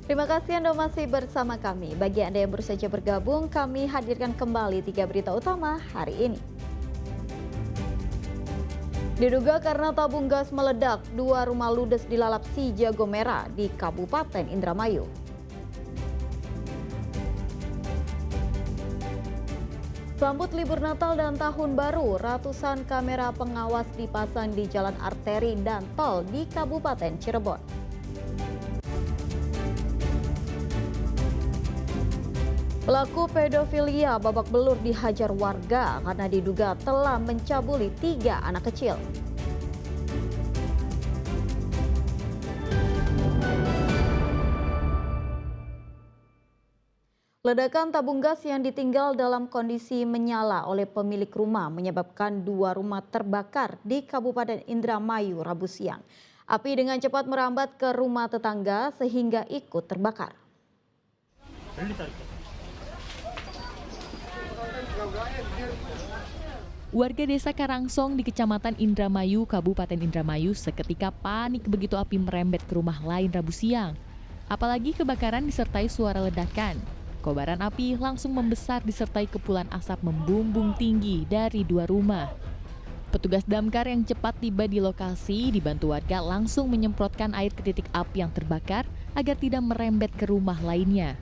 Terima kasih Anda masih bersama kami. Bagi Anda yang baru saja bergabung, kami hadirkan kembali 3 berita utama hari ini. Diduga karena tabung gas meledak, 2 rumah ludes dilalap si jago merah di Kabupaten Indramayu. Sambut libur Natal dan Tahun Baru, ratusan kamera pengawas dipasang di jalan arteri dan tol di Kabupaten Cirebon. Pelaku pedofilia babak belur dihajar warga karena diduga telah mencabuli 3 anak kecil. Ledakan tabung gas yang ditinggal dalam kondisi menyala oleh pemilik rumah menyebabkan 2 rumah terbakar di Kabupaten Indramayu Rabu siang. Api dengan cepat merambat ke rumah tetangga sehingga ikut terbakar. Warga desa Karangsong di Kecamatan Indramayu, Kabupaten Indramayu seketika panik begitu api merembet ke rumah lain Rabu siang. Apalagi kebakaran disertai suara ledakan. Kobaran api langsung membesar disertai kepulan asap membumbung tinggi dari 2 rumah. Petugas damkar yang cepat tiba di lokasi dibantu warga langsung menyemprotkan air ke titik api yang terbakar agar tidak merembet ke rumah lainnya.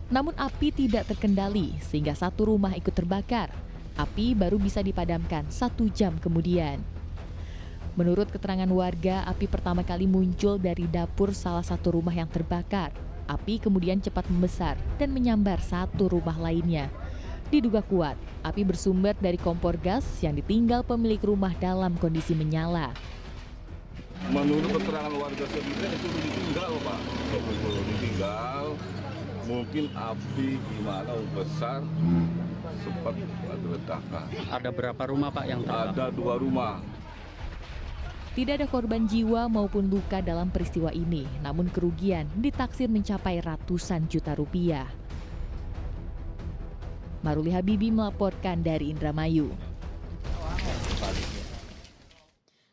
Namun api tidak terkendali sehingga 1 rumah ikut terbakar. Api baru bisa dipadamkan 1 jam kemudian. Menurut keterangan warga, api pertama kali muncul dari dapur salah satu rumah yang terbakar. Api kemudian cepat membesar dan menyambar 1 rumah lainnya. Diduga kuat, api bersumber dari kompor gas yang ditinggal pemilik rumah dalam kondisi menyala. Menurut keterangan warga sekitar itu ditinggal, Pak. Ditinggal, mungkin api gimana besar, sempat ada ledakan. Ada berapa rumah Pak yang terbakar? Ada 2 rumah. Tidak ada korban jiwa maupun luka dalam peristiwa ini, namun kerugian ditaksir mencapai ratusan juta rupiah. Maruli Habibi melaporkan dari Indramayu.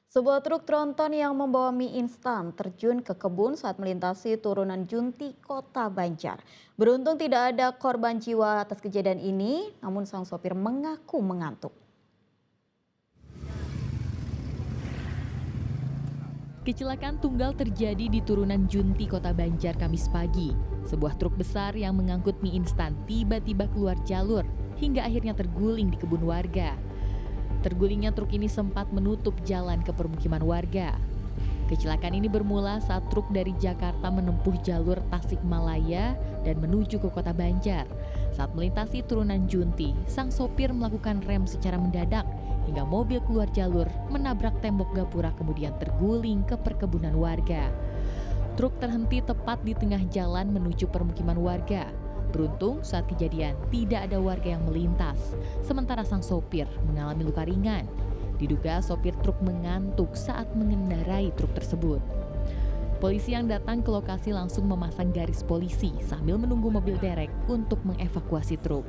Sebuah truk tronton yang membawa mie instan terjun ke kebun saat melintasi turunan Junti, Kota Banjar. Beruntung tidak ada korban jiwa atas kejadian ini, namun sang sopir mengaku mengantuk. Kecelakaan tunggal terjadi di turunan Junti, Kota Banjar, Kamis pagi. Sebuah truk besar yang mengangkut mie instan tiba-tiba keluar jalur hingga akhirnya terguling di kebun warga. Tergulingnya truk ini sempat menutup jalan ke permukiman warga. Kecelakaan ini bermula saat truk dari Jakarta menempuh jalur Tasikmalaya dan menuju ke Kota Banjar. Saat melintasi turunan Junti, sang sopir melakukan rem secara mendadak hingga mobil keluar jalur menabrak tembok gapura kemudian terguling ke perkebunan warga. Truk terhenti tepat di tengah jalan menuju permukiman warga. Beruntung saat kejadian tidak ada warga yang melintas, sementara sang sopir mengalami luka ringan. Diduga sopir truk mengantuk saat mengendarai truk tersebut. Polisi yang datang ke lokasi langsung memasang garis polisi sambil menunggu mobil derek untuk mengevakuasi truk.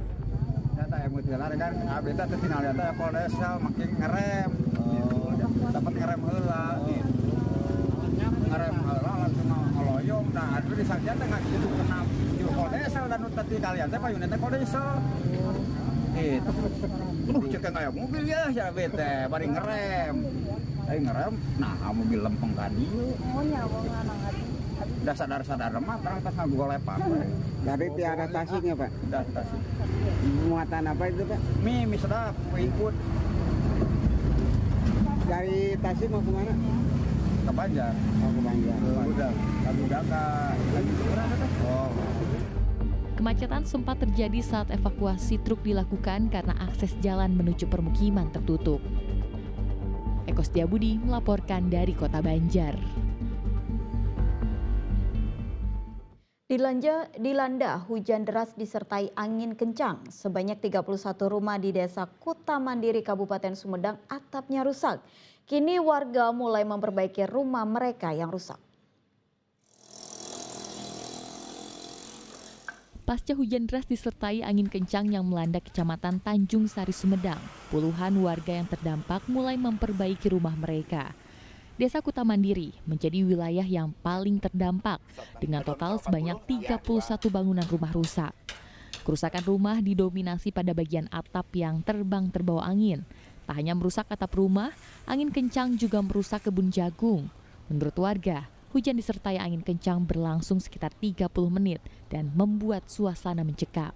Data yang mutiara kan, abis itu tinggal data Polresnya makin ngerem, dapat ngerem heula, ngerem heula langsung ngoloyong. Nah, itu di sajian nggak gitu kena juru Polresnya dan tadi kalian teh payunnya teh Polresnya. Itu, cek kayak mobil ya bete, bari ngerem, nah mobil lempeng tadi. Oh nyawa nggak Udah sadar-sadar mah, terang tas golepak. Dari tiada tasnya Pak. Udah tasik. Muatan apa itu Pak? Mie sedap, ikut Dari Tasik mau kemana? ke Banjar. Mau ke Banjar. Udah, kami udah lagi seberang kan? Oh. Kemacetan sempat terjadi saat evakuasi truk dilakukan karena akses jalan menuju permukiman tertutup. Eko Setiabudi melaporkan dari Kota Banjar. Dilanda hujan deras disertai angin kencang. Sebanyak 31 rumah di Desa Kuta Mandiri, Kabupaten Sumedang atapnya rusak. Kini warga mulai memperbaiki rumah mereka yang rusak. Pasca hujan deras disertai angin kencang yang melanda Kecamatan Tanjung Sari, Sumedang, puluhan warga yang terdampak mulai memperbaiki rumah mereka. Desa Kuta Mandiri menjadi wilayah yang paling terdampak dengan total sebanyak 31 bangunan rumah rusak. Kerusakan rumah didominasi pada bagian atap yang terbang terbawa angin. Tak hanya merusak atap rumah, angin kencang juga merusak kebun jagung. Menurut warga, hujan disertai angin kencang berlangsung sekitar 30 menit dan membuat suasana mencekam.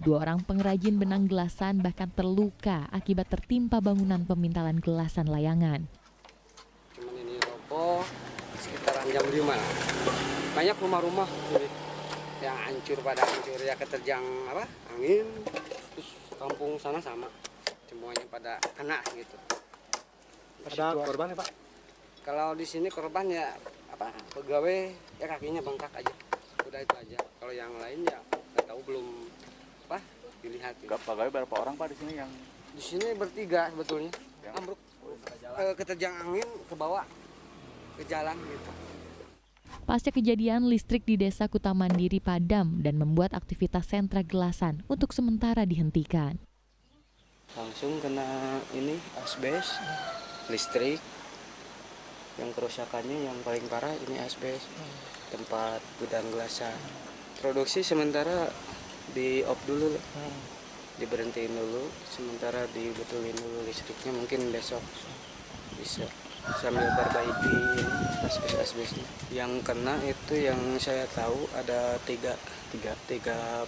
2 orang pengrajin benang gelasan bahkan terluka akibat tertimpa bangunan pemintalan gelasan layangan. Cuman ini roboh sekitaran jam 5. Banyak rumah-rumah yang hancur ya, keterjang angin. Terus kampung sana sama, semuanya pada kena gitu. Ada korban ya Pak? Kalau di sini korban ya pegawai ya kakinya bengkak aja. Udah itu aja. Kalau yang lain ya nggak tahu, belum dilihat. Gitu. Pegawai berapa orang Pak di sini yang? Di sini bertiga sebetulnya. Ambruk, keterjang angin ke bawah ke jalan gitu. Pasca kejadian, listrik di Desa Kuta Mandiri padam dan membuat aktivitas sentra gelasan untuk sementara dihentikan. Langsung kena ini asbes, listrik. Yang kerusakannya yang paling parah ini asbes, tempat gudang gelasan. Produksi sementara di off dulu, diberhentiin dulu, sementara dibetulin dulu listriknya, mungkin besok bisa sambil perbaiki asbes-asbesnya. Yang kena itu yang saya tahu ada tiga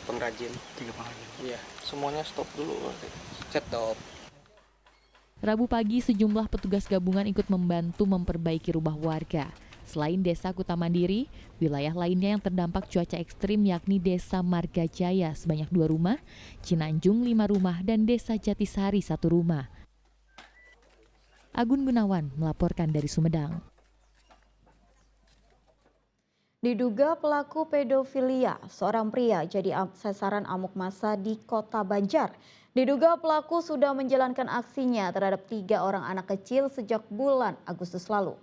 pengrajin. 3 pengrajin. Iya. Semuanya stop dulu. Stop. Rabu pagi sejumlah petugas gabungan ikut membantu memperbaiki rumah warga. Selain Desa Kuta Mandiri, wilayah lainnya yang terdampak cuaca ekstrim yakni Desa Margajaya sebanyak 2 rumah, Cinanjung 5 rumah, dan Desa Jatisari 1 rumah. Agun Gunawan melaporkan dari Sumedang. Diduga pelaku pedofilia, seorang pria jadi sasaran amuk massa di Kota Banjar. Diduga pelaku sudah menjalankan aksinya terhadap 3 orang anak kecil sejak bulan Agustus lalu.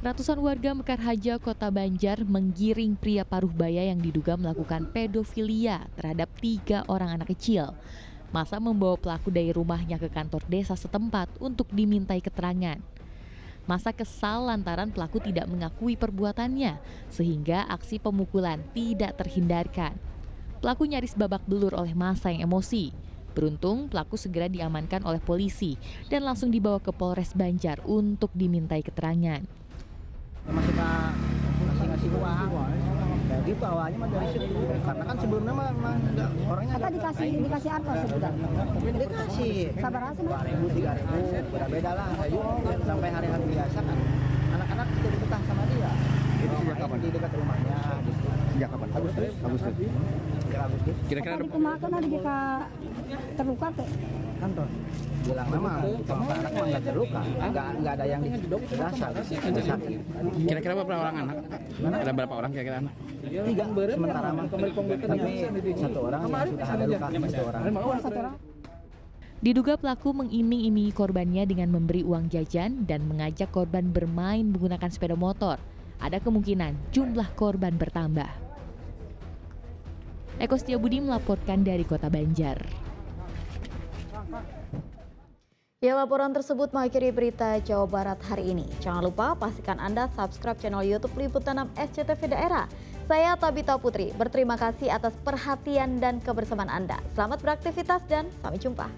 Ratusan warga Mekarhaja, Kota Banjar menggiring pria paruh baya yang diduga melakukan pedofilia terhadap 3 orang anak kecil. Masa membawa pelaku dari rumahnya ke kantor desa setempat untuk dimintai keterangan. Masa kesal lantaran pelaku tidak mengakui perbuatannya, sehingga aksi pemukulan tidak terhindarkan. Pelaku nyaris babak belur oleh massa yang emosi. Beruntung pelaku segera diamankan oleh polisi dan langsung dibawa ke Polres Banjar untuk dimintai keterangan. Masih ngasih uang. Jadi bawahnya mah dari situ. Karena kan sebelumnya mah enggak orangnya Apa dikasih apa sebenarnya? dikasih. Sabar aja mah. 2.000, 3.000, beda-beda lah. Sampai hari-hari biasa kan anak-anak jadi betah sama dia. Itu sejak kapan? Di dekat rumahnya. Sejak kapan? Agustus. Kira-kira kemakan ada jika terluka ke Kantor. Bilang memang sama anak mah nggak terluka, nggak ada yang dirasa sakit. Kira-kira berapa orang anak? Ada berapa orang kira-kira anak? 3 sementara mah, tapi 1 orang yang sudah ada luka, 1 orang. Diduga pelaku mengiming-imingi korbannya dengan memberi uang jajan dan mengajak korban bermain menggunakan sepeda motor. Ada kemungkinan jumlah korban bertambah. Eko Setiabudi melaporkan dari Kota Banjar. Ya, laporan tersebut mengakhiri berita Jawa Barat hari ini. Jangan lupa pastikan Anda subscribe channel YouTube Liputan 6 SCTV Daerah. Saya Tabita Putri, berterima kasih atas perhatian dan kebersamaan Anda. Selamat beraktivitas dan sampai jumpa.